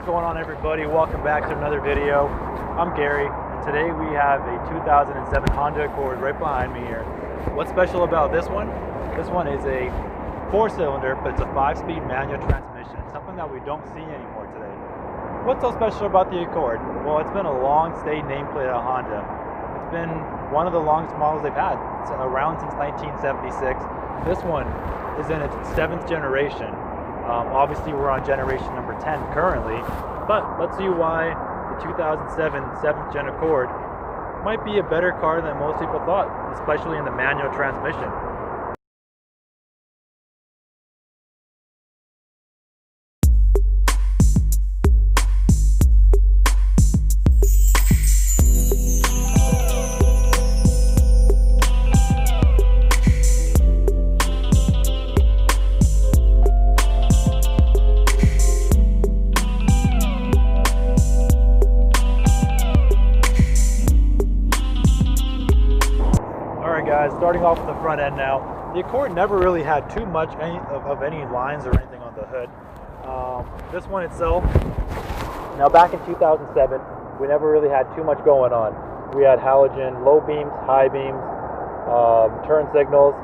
What's going on, everybody? Welcome back to another video. I'm Gary, and today we have a 2007 Honda Accord right behind me here. What's special about this one? This one is a 4-cylinder, but it's a 5-speed manual transmission. It's something that we don't see anymore today. What's so special about the Accord? Well, it's been a long-stay nameplate at Honda. It's been one of the longest models they've had. It's around since 1976. This one is in its 7th generation. Obviously we're on generation number 10 currently, but let's see why the 2007 7th gen Accord might be a better car than most people thought, especially in the manual transmission. Guys, starting off with the front end now, the Accord never really had too much of any lines or anything on the hood. This one itself, now back in 2007, we never really had too much going on. We had halogen low beams, high beams, turn signals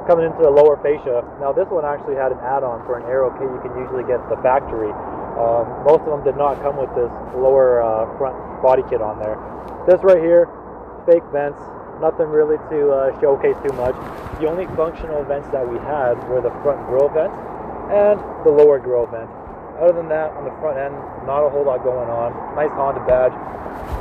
coming into the lower fascia. Now this one actually had an add-on for an aero kit you can usually get at the factory. Most of them did not come with this lower front body kit on there. This right here, fake vents. Nothing really to showcase too much. The only functional vents that we had were the front grill vent and the lower grill vent. Other than that, on the front end, not a whole lot going on. Nice Honda badge.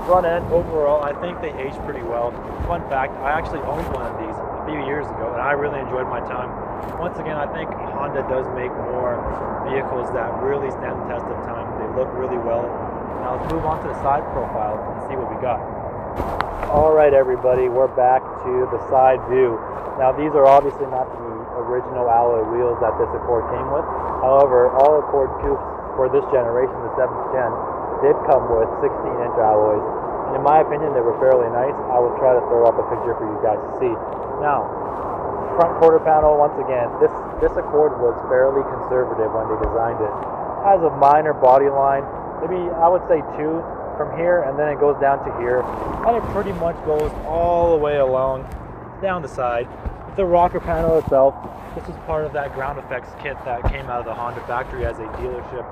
Front end, overall, I think they aged pretty well. Fun fact, I actually owned one of these a few years ago, and I really enjoyed my time. Once again, I think Honda does make more vehicles that really stand the test of time. They look really well. Now let's move on to the side profile and see what we got. Alright everybody, we're back to the side view. Now these are obviously not the original alloy wheels that this Accord came with. However, all Accord Coupes for this generation, the 7th gen, did come with 16-inch alloys. And in my opinion, they were fairly nice. I will try to throw up a picture for you guys to see. Now, front quarter panel, once again, this Accord was fairly conservative when they designed it. It has a minor body line, maybe I would say 2 from here, and then it goes down to here, and it pretty much goes all the way along down the side. The rocker panel itself, this is part of that ground effects kit that came out of the Honda factory as a dealership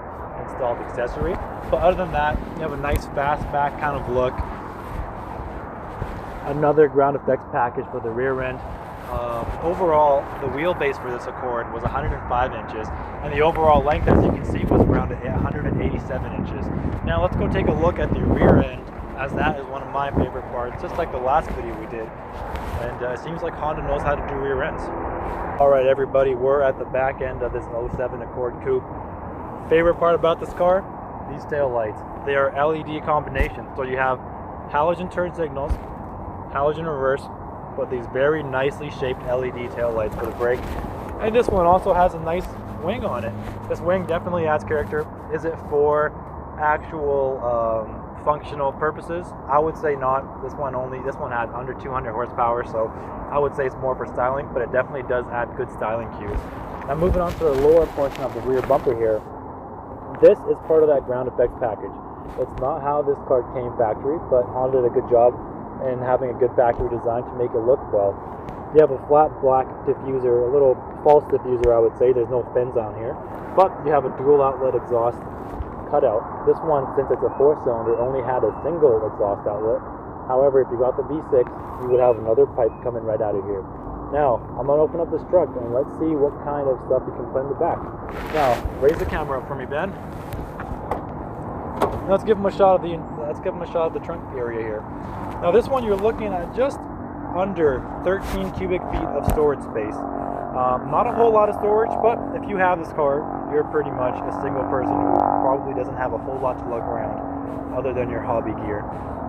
installed accessory. But other than that, you have a nice fastback kind of look. Another ground effects package for the rear end. Overall, the wheelbase for this Accord was 105 inches, and the overall length, as you can see, was around 187 inches. Now let's go take a look at the rear end, as that is one of my favorite parts, just like the last video we did. And it seems like Honda knows how to do rear ends. Alright everybody, we're at the back end of this 07 Accord Coupe. Favorite part about this car? These tail lights. They are LED combinations, so you have halogen turn signals, halogen reverse, but these very nicely shaped LED tail lights for the brake. And this one also has a nice wing on it. This wing definitely adds character. Is it for actual functional purposes? I would say not. This one had under 200 horsepower, so I would say it's more for styling, but it definitely does add good styling cues. Now moving on to the lower portion of the rear bumper here, this is part of that ground effects package. It's not how this car came factory, but Honda did a good job and having a good factory design to make it look well. You have a flat black diffuser, a little false diffuser I would say, there's no fins on here, but you have a dual outlet exhaust cutout. This one, since it's a 4-cylinder, only had a single exhaust outlet. However, if you got the V6, you would have another pipe coming right out of here. Now, I'm going to open up this truck and let's see what kind of stuff you can put in the back. Now, raise the camera up for me, Ben. Now, let's give him a shot of the trunk area here. Now this one you're looking at just under 13 cubic feet of storage space. Not a whole lot of storage, but if you have this car, you're pretty much a single person who probably doesn't have a whole lot to lug around other than your hobby gear.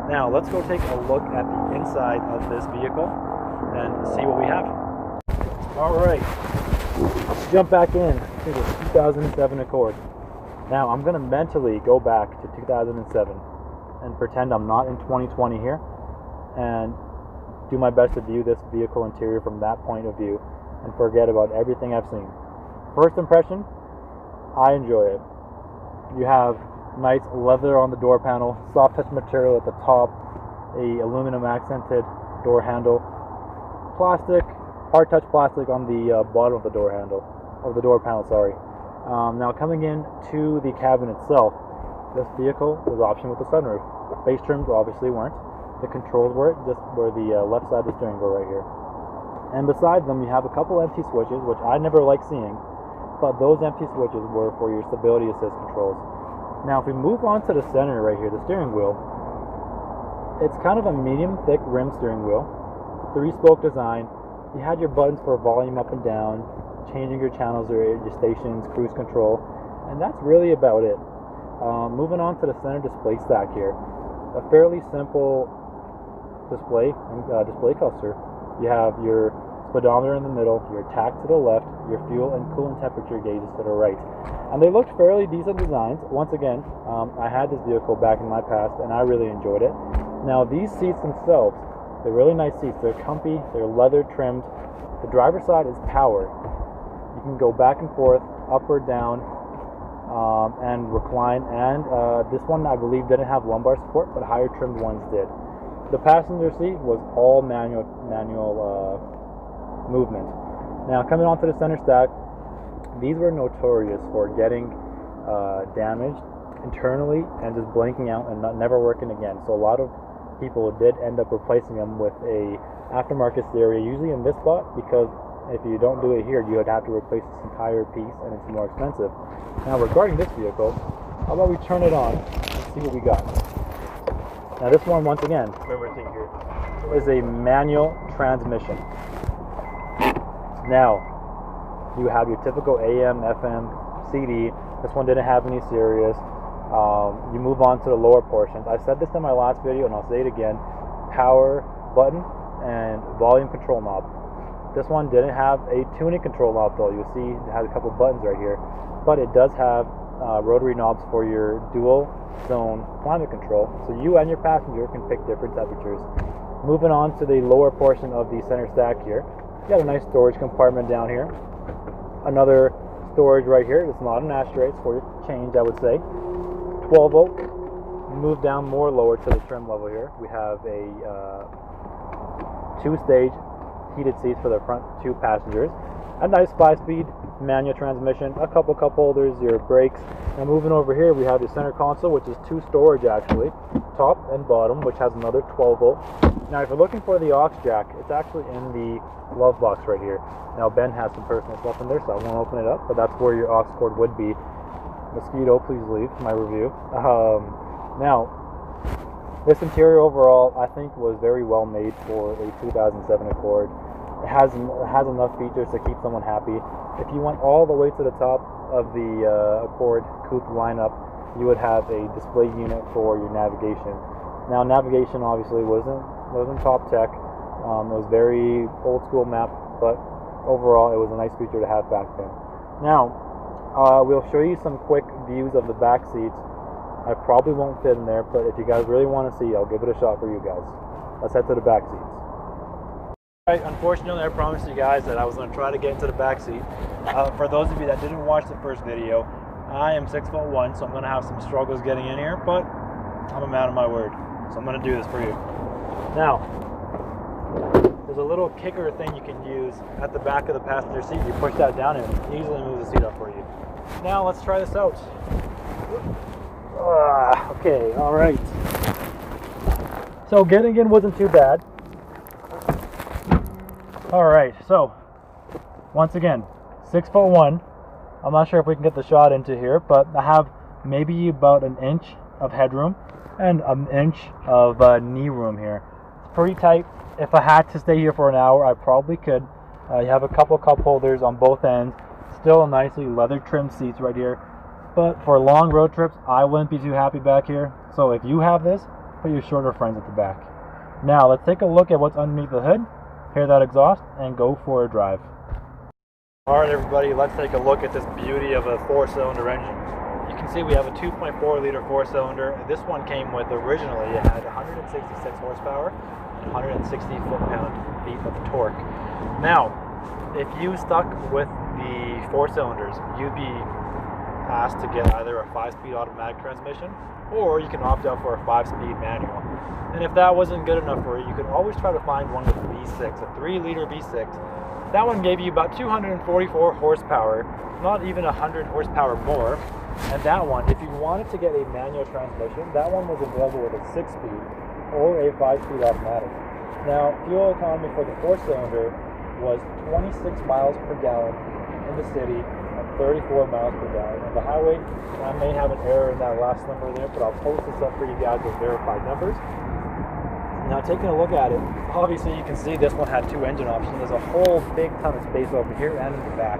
Now let's go take a look at the inside of this vehicle and see what we have. Alright, let's jump back in to the 2007 Accord. Now I'm going to mentally go back to 2007 and pretend I'm not in 2020 here and do my best to view this vehicle interior from that point of view and forget about everything I've seen. First impression, I enjoy it. You have Nice leather on the door panel, soft touch material at the top, a aluminum accented door handle, plastic, hard touch plastic on the bottom of the door handle, of the door panel, sorry. Now coming in to the cabin itself, this vehicle was optioned with the sunroof. Base trims obviously weren't. The controls were just where the left side of the steering wheel right here. And beside them you have a couple empty switches, which I never like seeing, but those empty switches were for your stability assist controls. Now if we move on to the center right here, the steering wheel, it's kind of a medium thick rim steering wheel, 3-spoke design. You had your buttons for volume up and down, changing your channels or your stations, cruise control, and that's really about it. Moving on to the center display stack here, a fairly simple display cluster. You have your speedometer in the middle, your tach to the left, your fuel and coolant temperature gauges to the right. And they looked fairly decent designs. Once again, I had this vehicle back in my past and I really enjoyed it. Now these seats themselves, they're really nice seats. They're comfy, they're leather trimmed. The driver's side is powered. You can go back and forth, up or down, and recline. And this one I believe didn't have lumbar support, but higher trimmed ones did. The passenger seat was all manual movement. Now coming onto the center stack, these were notorious for getting damaged internally and just blanking out and never working again. So a lot of people did end up replacing them with a aftermarket stereo, usually in this spot, because if you don't do it here, you would have to replace this entire piece and it's more expensive. Now regarding this vehicle, how about we turn it on and see what we got. Now this one, once again, is a manual transmission. Now, you have your typical AM, FM, CD. This one didn't have any Sirius. You move on to the lower portions. I said this in my last video and I'll say it again. Power button and volume control knob. This one didn't have a tuning control knob though. You'll see it has a couple buttons right here. But it does have rotary knobs for your dual zone climate control. So you and your passenger can pick different temperatures. Moving on to the lower portion of the center stack here. You got a nice storage compartment down here. Another storage right here. It's not an ashtray, it's for your change, I would say. 12 volt. Move down more lower to the trim level here. We have a 2-stage heated seats for the front 2 passengers. A nice 5-speed manual transmission, a couple cup holders, your brakes. Now moving over here, we have the center console, which is 2 storage actually, top and bottom, which has another 12 volt. Now if you're looking for the aux jack, it's actually in the glove box right here. Now Ben has some personal stuff in there, so I won't open it up, but that's where your aux cord would be. Mosquito, please leave my review. Now, this interior overall, I think, was very well made for a 2007 Accord. It has enough features to keep someone happy. If you went all the way to the top of the Accord Coupe lineup, you would have a display unit for your navigation. Now, navigation obviously wasn't top tech. It was very old school map, but overall, it was a nice feature to have back then. Now, we'll show you some quick views of the back seats. I probably won't fit in there, but if you guys really want to see, I'll give it a shot for you guys. Let's head to the back seats. Alright, unfortunately, I promised you guys that I was going to try to get into the back seat. For those of you that didn't watch the first video, I am 6'1", so I'm going to have some struggles getting in here, but I'm a man of my word, so I'm going to do this for you. Now, there's a little kicker thing you can use at the back of the passenger seat. You push that down and it easily moves the seat up for you. Now, let's try this out. Okay, alright. So getting in wasn't too bad. Alright, so once again, 6'1". I'm not sure if we can get the shot into here, but I have maybe about an inch of headroom and an inch of knee room here. It's pretty tight. If I had to stay here for an hour, I probably could. You have a couple cup holders on both ends. Still nicely leather trimmed seats right here. But for long road trips, I wouldn't be too happy back here. So if you have this, put your shorter friends at the back. Now let's take a look at what's underneath the hood, hear that exhaust, and go for a drive. Alright everybody, let's take a look at this beauty of a 4-cylinder engine. You can see we have a 2.4 liter 4-cylinder. This one came with, originally, it had 166 horsepower and 160 foot-pound-feet of torque. Now, if you stuck with the 4 cylinders, you'd be asked to get either a 5-speed automatic transmission, or you can opt out for a 5-speed manual. And if that wasn't good enough for you, you could always try to find one with a V6, a 3-liter V6. That one gave you about 244 horsepower, not even 100 horsepower more. And that one, if you wanted to get a manual transmission, that one was available with a 6-speed or a 5-speed automatic. Now, fuel economy for the 4-cylinder was 26 miles per gallon in the city and 34 miles per gallon on the highway. And I may have an error in that last number there, but I'll post this up for you guys with verified numbers. Now, taking a look at it, obviously you can see this one had 2 engine options. There's a whole big ton of space over here and in the back.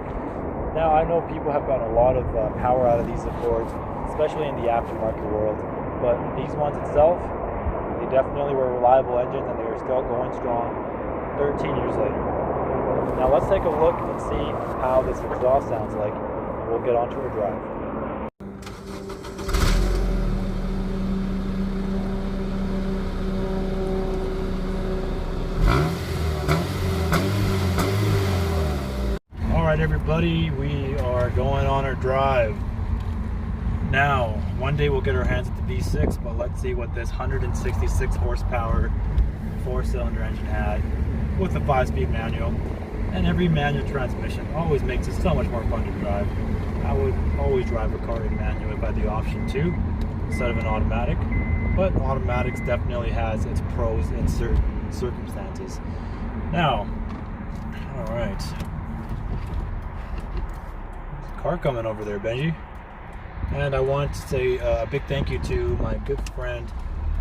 Now, I know people have gotten a lot of power out of these Accords, especially in the aftermarket world, but these ones itself, they definitely were reliable engines and they are still going strong 13 years later. Now let's take a look and see how this exhaust sounds like, and we'll get on to a drive. Alright everybody, we are going on our drive. Now, one day we'll get our hands at the V6, but let's see what this 166 horsepower 4-cylinder engine had with a 5-speed manual. And every manual transmission always makes it so much more fun to drive. I would always drive a car in manual if I had the option to, instead of an automatic. But automatics definitely has its pros in certain circumstances. Now, alright. Car coming over there, Benji. And I want to say a big thank you to my good friend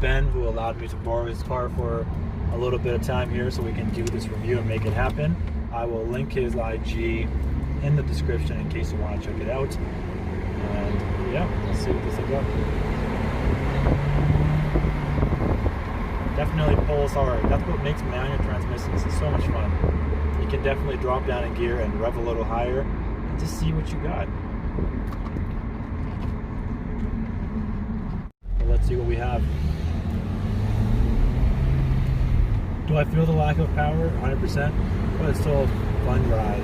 Ben, who allowed me to borrow his car for a little bit of time here so we can do this review and make it happen. I will link his IG in the description in case you want to check it out. And yeah, let's see what this is about. Definitely pulls hard. That's what makes manual transmissions so much fun. You can definitely drop down in gear and rev a little higher and just see what you got. Let's see what we have. Do I feel the lack of power? 100%, but it's still a fun ride.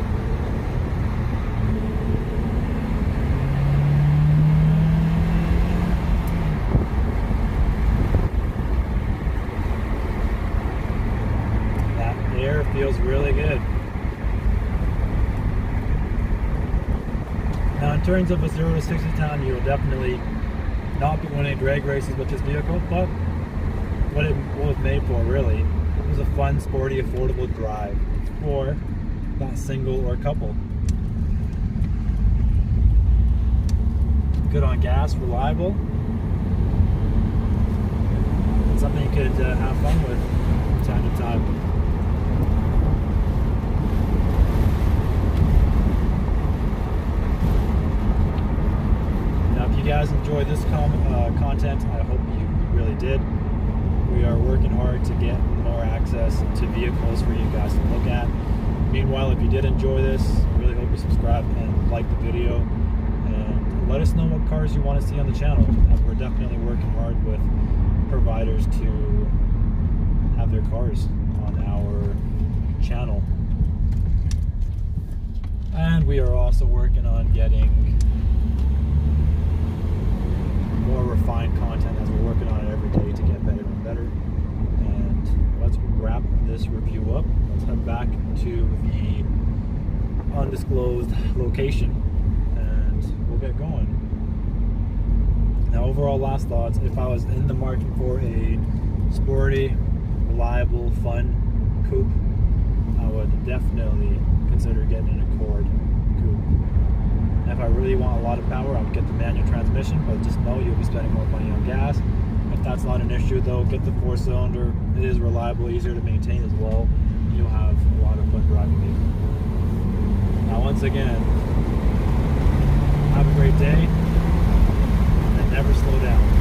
That air feels really good. Now in terms of a 0 to 60 time, you'll definitely not be winning drag races with this vehicle, but what it was made for really was a fun, sporty, affordable drive for that single or couple. Good on gas, reliable, and something you could have fun with from time to time. If you guys enjoy this content, I hope you really did. We are working hard to get more access to vehicles for you guys to look at. Meanwhile, if you did enjoy this, I really hope you subscribe and like the video, and let us know what cars you want to see on the channel. We're definitely working hard with providers to have their cars on our channel. And we are also working on getting more refined content as we're working on it every day to get better and better. And let's wrap this review up. Let's head back to the undisclosed location and we'll get going. Now, overall last thoughts, if I was in the market for a sporty, reliable, fun coupe, I would definitely consider getting an Accord coupe. If I really want a lot of power, I would get the manual transmission, but just know you'll be spending more money on gas. If that's not an issue though, get the 4-cylinder. It is reliable, easier to maintain as well. You'll have a lot of fun driving it. Now once again, have a great day and never slow down.